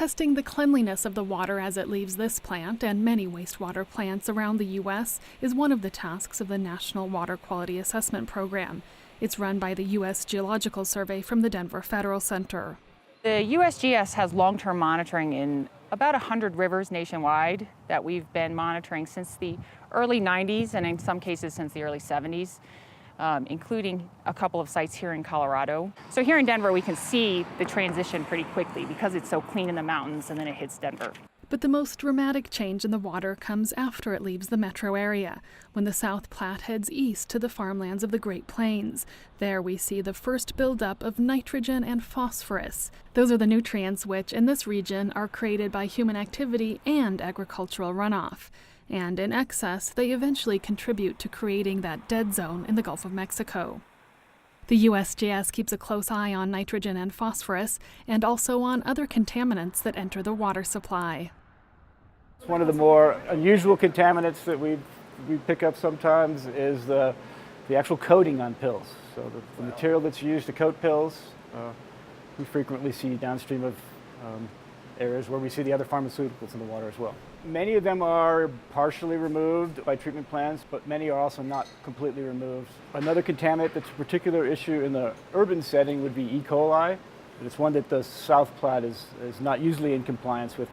Testing the cleanliness of the water as it leaves this plant and many wastewater plants around the U.S. is one of the tasks of the National Water Quality Assessment Program. It's run by the US Geological Survey from the Denver Federal Center. The USGS has long-term monitoring in about 100 rivers nationwide that we've been monitoring since the early 90s and in some cases since the early 70s, including a couple of sites here in Colorado. So here in Denver we can see the transition pretty quickly because it's so clean in the mountains and then it hits Denver. But the most dramatic change in the water comes after it leaves the metro area, when the South Platte heads east to the farmlands of the Great Plains. There we see the first buildup of nitrogen and phosphorus. Those are the nutrients which, in this region, are created by human activity and agricultural runoff. And in excess, they eventually contribute to creating that dead zone in the Gulf of Mexico. The USGS keeps a close eye on nitrogen and phosphorus, and also on other contaminants that enter the water supply. One of the more unusual contaminants that we pick up sometimes is the actual coating on pills. So the material that's used to coat pills, we frequently see downstream of areas where we see the other pharmaceuticals in the water as well. Many of them are partially removed by treatment plants, but many are also not completely removed. Another contaminant that's a particular issue in the urban setting would be E. coli, but it's one that the South Platte is not usually in compliance with.